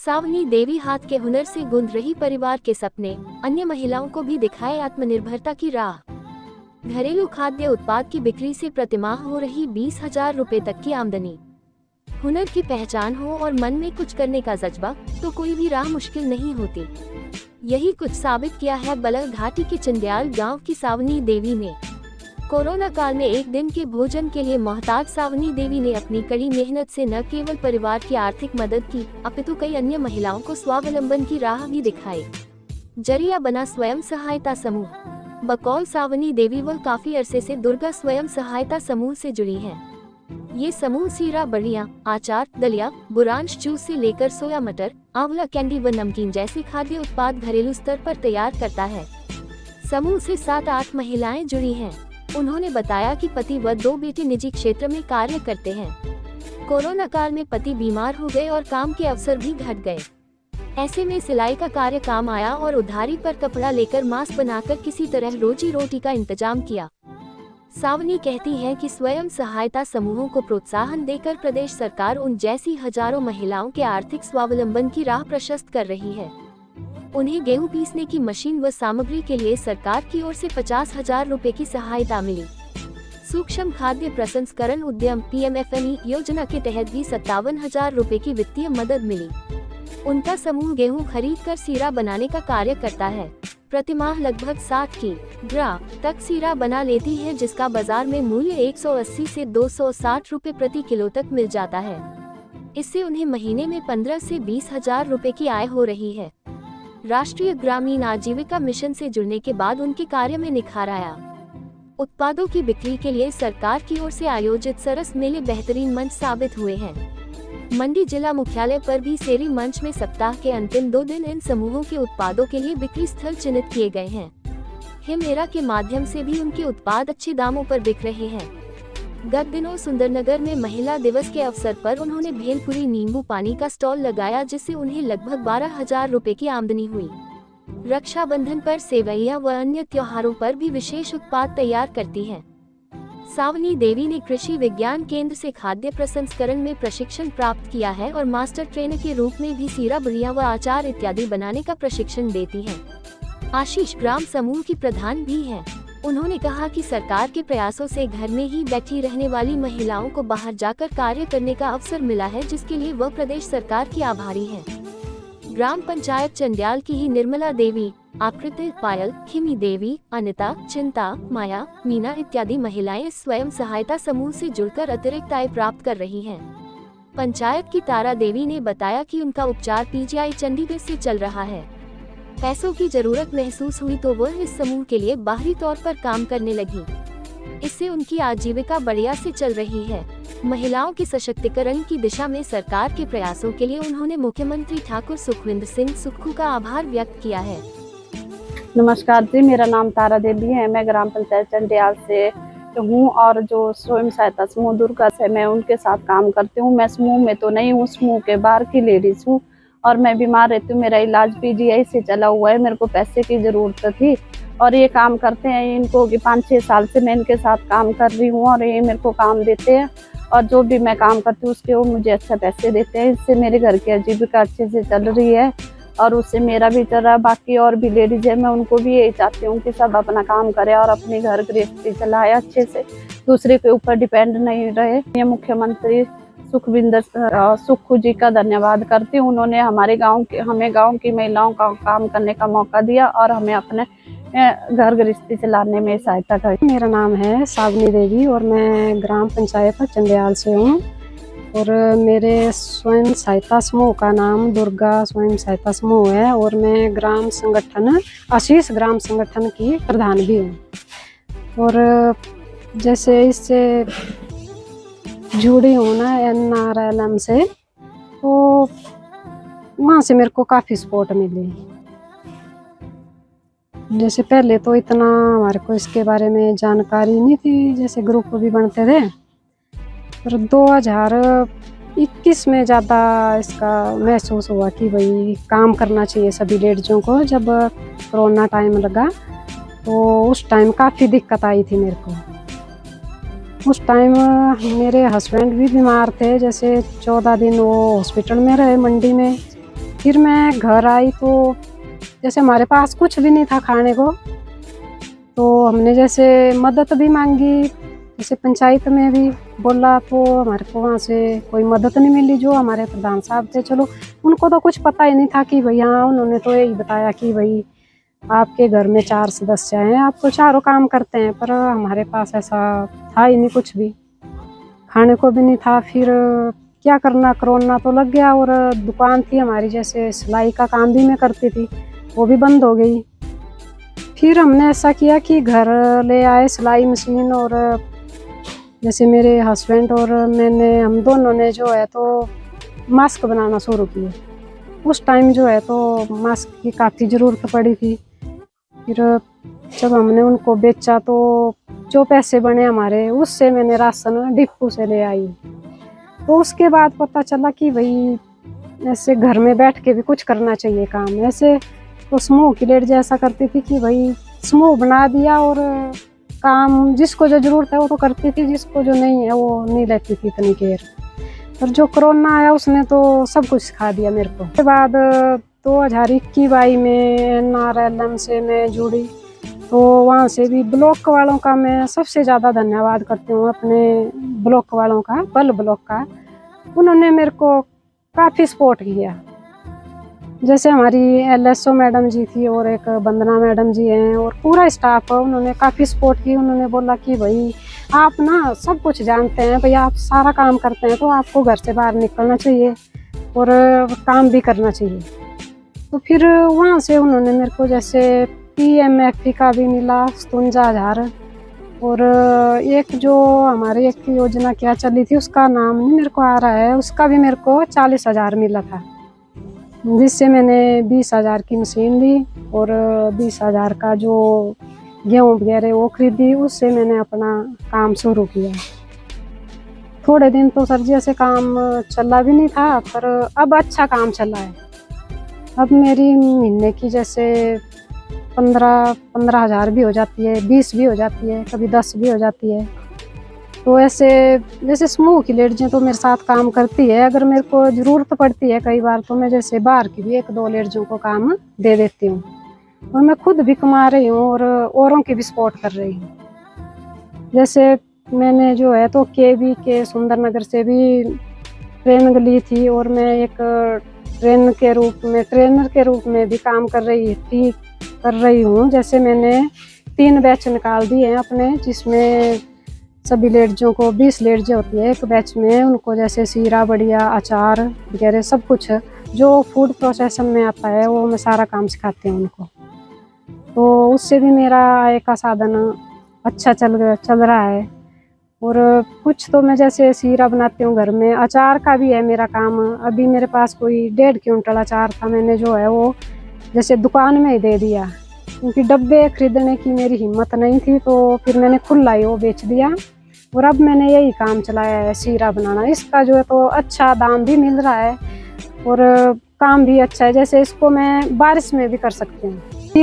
सावनी देवी हाथ के हुनर से गूंथ रही परिवार के सपने, अन्य महिलाओं को भी दिखाए आत्मनिर्भरता की राह। घरेलू खाद्य उत्पाद की बिक्री से प्रतिमाह हो रही 20,000 रुपए तक की आमदनी। हुनर की पहचान हो और मन में कुछ करने का जज्बा, तो कोई भी राह मुश्किल नहीं होती। यही कुछ साबित किया है बलग घाटी के चंडियाल गांव की सावनी देवी ने। कोरोना काल में एक दिन के भोजन के लिए मोहताज सावनी देवी ने अपनी कड़ी मेहनत से न केवल परिवार की आर्थिक मदद की, अपितु कई अन्य महिलाओं को स्वावलंबन की राह भी दिखाई। जरिया बना स्वयं सहायता समूह। बकौल सावनी देवी वह काफी अरसे से दुर्गा स्वयं सहायता समूह से जुड़ी है। ये समूह सीरा बढ़िया, आचार, दलिया, बुरांश जूस से लेकर सोया मटर, आंवला कैंडी व नमकीन जैसे खाद्य उत्पाद घरेलू स्तर पर तैयार करता है। समूह से 7-8 महिलाएं जुड़ी हैं। उन्होंने बताया कि पति व 2 बेटे निजी क्षेत्र में कार्य करते हैं। कोरोना काल में पति बीमार हो गए और काम के अवसर भी घट गए। ऐसे में सिलाई का कार्य काम आया और उधारी पर कपड़ा लेकर मास्क बनाकर किसी तरह रोजी रोटी का इंतजाम किया। सावनी कहती है कि स्वयं सहायता समूहों को प्रोत्साहन देकर प्रदेश सरकार उन जैसी हजारों महिलाओं के आर्थिक स्वावलंबन की राह प्रशस्त कर रही है। उन्हें गेहूं पीसने की मशीन व सामग्री के लिए सरकार की ओर से 50,000 रुपए की सहायता मिली। सूक्ष्म खाद्य प्रसंस्करण उद्यम PMFME योजना के तहत भी 57,000 रुपए की वित्तीय मदद मिली। उनका समूह गेहूं खरीद कर सीरा बनाने का कार्य करता है। प्रतिमाह लगभग 60 किलोग्राम तक सीरा बना लेती है, जिसका बाजार में मूल्य 180 से 260 रुपए प्रति किलो तक मिल जाता है। इससे उन्हें महीने में 15 से 20,000 रुपए की आय हो रही है। राष्ट्रीय ग्रामीण आजीविका मिशन से जुड़ने के बाद उनके कार्य में निखार आया। उत्पादों की बिक्री के लिए सरकार की ओर से आयोजित सरस मेले बेहतरीन मंच साबित हुए हैं। मंडी जिला मुख्यालय पर भी सेरी मंच में सप्ताह के अंतिम 2 दिन इन समूहों के उत्पादों के लिए बिक्री स्थल चिन्हित किए गए हैं। हिमेरा के माध्यम से भी उनके उत्पाद अच्छे दामों पर बिक रहे हैं। गत दिनों सुंदरनगर में महिला दिवस के अवसर पर उन्होंने भेलपुरी नींबू पानी का स्टॉल लगाया, जिससे उन्हें लगभग 12,000 रुपए की आमदनी हुई। रक्षाबंधन पर सेवैया व अन्य त्योहारों पर भी विशेष उत्पाद तैयार करती हैं। सावनी देवी ने कृषि विज्ञान केंद्र से खाद्य प्रसंस्करण में प्रशिक्षण प्राप्त किया है और मास्टर ट्रेनर के रूप में भी सीरा बढ़िया व अचार इत्यादि बनाने का प्रशिक्षण देती हैं। आशीष ग्राम समूह की प्रधान भी हैं। उन्होंने कहा कि सरकार के प्रयासों से घर में ही बैठी रहने वाली महिलाओं को बाहर जाकर कार्य करने का अवसर मिला है, जिसके लिए वह प्रदेश सरकार की आभारी है। ग्राम पंचायत चंडियाल की ही निर्मला देवी, आकृति, पायल, खिमी देवी, अनिता, चिंता, माया, मीना इत्यादि महिलाएं स्वयं सहायता समूह से जुड़कर अतिरिक्त आय प्राप्त कर रही हैं। पंचायत की तारा देवी ने बताया कि उनका उपचार PGI चंडीगढ़ से चल रहा है। पैसों की जरूरत महसूस हुई तो वह इस समूह के लिए बाहरी तौर पर काम करने लगी। इससे उनकी आजीविका बढ़िया से चल रही है। महिलाओं के सशक्तिकरण की दिशा में सरकार के प्रयासों के लिए उन्होंने मुख्यमंत्री ठाकुर सुखविंदर सिंह सुक्खू का आभार व्यक्त किया है। नमस्कार जी, मेरा नाम तारा देवी है। मैं ग्राम पंचायत चंडियाल से हूँ और जो स्वयं सहायता समूह दुर्गा से मैं उनके साथ काम करती हूँ। मैं समूह में तो नहीं हूँ, समूह के बाहर की लेडीज हूँ और मैं बीमार रहती हूँ। मेरा इलाज PGI से चला हुआ है। मेरे को पैसे की जरूरत थी और ये काम करते हैं इनको कि 5-6 साल से मैं इनके साथ काम कर रही हूँ और ये मेरे को काम देते हैं और जो भी मैं काम करती हूँ उसके वो मुझे अच्छा पैसे देते हैं। इससे मेरे घर की आजीविका अच्छे से चल रही है और उससे मेरा भी चल रहा है। बाकी और भी लेडीज है, मैं उनको भी यही चाहती हूँ कि सब अपना काम करे और अपने घर गृहस्थी चलाए अच्छे से, दूसरे के ऊपर डिपेंड नहीं रहे। ये मुख्यमंत्री सुखविंदर सुक्खू जी का धन्यवाद करती हूँ। उन्होंने हमें गांव की महिलाओं का काम करने का मौका दिया और हमें अपने घर गृहस्थी चलाने में सहायता करी। मेरा नाम है सावनी देवी और मैं ग्राम पंचायत चंडियाल से हूँ और मेरे स्वयं सहायता समूह का नाम दुर्गा स्वयं सहायता समूह है और मैं ग्राम संगठन आशीष ग्राम संगठन की प्रधान भी हूँ। और जैसे इससे जुड़ी हूँ ना NRLM से, तो वहाँ से मेरे को काफ़ी सपोर्ट मिली। जैसे पहले तो इतना हमारे को इसके बारे में जानकारी नहीं थी, जैसे ग्रुप भी बनते थे, पर 2021 में ज़्यादा इसका महसूस हुआ कि भाई काम करना चाहिए सभी लेडीज़ों को। जब कोरोना टाइम लगा तो उस टाइम काफ़ी दिक्कत आई थी मेरे को। उस टाइम मेरे हस्बैंड भी बीमार थे, जैसे 14 दिन वो हॉस्पिटल में रहे मंडी में फिर मैं घर आई तो जैसे हमारे पास कुछ भी नहीं था खाने को, तो हमने जैसे मदद भी मांगी, जैसे पंचायत में भी बोला, तो हमारे को वहाँ से कोई मदद नहीं मिली। जो हमारे प्रधान साहब थे, चलो उनको तो कुछ पता ही नहीं था कि भाई, हाँ उन्होंने तो यही बताया कि भाई आपके घर में 4 सदस्य हैं, आपको चारों काम करते हैं, पर हमारे पास ऐसा था ही नहीं, कुछ भी खाने को भी नहीं था। फिर क्या करना, कोरोना तो लग गया, और दुकान थी हमारी, जैसे सिलाई का काम भी मैं करती थी, वो भी बंद हो गई। फिर हमने ऐसा किया कि घर ले आए सिलाई मशीन, और जैसे मेरे हस्बैंड और हम दोनों ने जो है तो मास्क बनाना शुरू किए। उस टाइम जो है तो मास्क की काफ़ी ज़रूरत पड़ी थी। फिर जब हमने उनको बेचा तो जो पैसे बने हमारे, उससे मैंने राशन डिपू से ले आई। तो उसके बाद पता चला कि भाई ऐसे घर में बैठ के भी कुछ करना चाहिए काम। ऐसे तो समूह की लेडी जैसा करती थी कि भाई समूह बना दिया, और काम जिसको जो ज़रूरत है वो तो करती थी, जिसको जो नहीं है वो नहीं लेती थी इतनी केयर। पर जो कोरोना आया उसने तो सब कुछ सिखा दिया मेरे को। उसके बाद 2021-22 में NRLM से मैं जुड़ी, तो वहाँ से भी ब्लॉक वालों का मैं सबसे ज़्यादा धन्यवाद करती हूँ, अपने ब्लॉक वालों का, पल ब्लॉक का। उन्होंने मेरे को काफ़ी सपोर्ट किया। जैसे हमारी LSO मैडम जी थी, और एक वंदना मैडम जी हैं, और पूरा स्टाफ है, उन्होंने काफ़ी सपोर्ट की। उन्होंने बोला कि भाई आप ना सब कुछ जानते हैं, भाई आप सारा काम करते हैं, तो आपको घर से बाहर निकलना चाहिए और काम भी करना चाहिए। तो फिर वहाँ से उन्होंने मेरे को जैसे PMFP का भी मिला 57,000, और एक जो हमारी एक योजना क्या चली थी उसका नाम नहीं मेरे को आ रहा है, उसका भी मेरे को 40,000 मिला था, जिससे मैंने 20,000 की मशीन ली, और 20,000 का जो गेहूँ वगैरह वो खरीदी। उससे मैंने अपना काम शुरू किया। थोड़े दिन तो सर जी ऐसे काम चला भी नहीं था, पर अब अच्छा काम चला है। अब मेरी महीने की जैसे 15,000 भी हो जाती है, 20 भी हो जाती है, कभी 10 भी हो जाती है। तो ऐसे जैसे समूह की लेडीज़ें तो मेरे साथ काम करती है। अगर मेरे को ज़रूरत पड़ती है कई बार, तो मैं जैसे बाहर की भी 1-2 लेडीज़ों को काम दे देती हूँ, और मैं खुद भी कमा रही हूँ और औरों की भी सपोर्ट कर रही हूँ। जैसे मैंने जो है तो KB के सुंदरनगर से भी ट्रेनिंग ली थी, और मैं एक ट्रेनर के रूप में भी काम कर रही हूँ। जैसे मैंने 3 बैच निकाल दिए हैं अपने, जिसमें सभी लेडीज़ों को 20 लेडीज़ें होती है एक बैच में, उनको जैसे सीरा, बढ़िया, अचार वगैरह सब कुछ जो फूड प्रोसेसन में आता है वो मैं सारा काम सिखाती हूँ उनको। तो उससे भी मेरा आय का साधन अच्छा चल रहा है। और कुछ तो मैं जैसे सीरा बनाती हूँ घर में, अचार का भी है मेरा काम। अभी मेरे पास कोई 1.5 क्विंटल अचार था, मैंने जो है वो जैसे दुकान में ही दे दिया, क्योंकि डब्बे खरीदने की मेरी हिम्मत नहीं थी, तो फिर मैंने खुला ही वो बेच दिया। और अब मैंने यही काम चलाया है, सीरा बनाना। इसका जो है तो अच्छा दाम भी मिल रहा है, और काम भी अच्छा है। जैसे इसको मैं बारिश में भी कर सकती हूँ।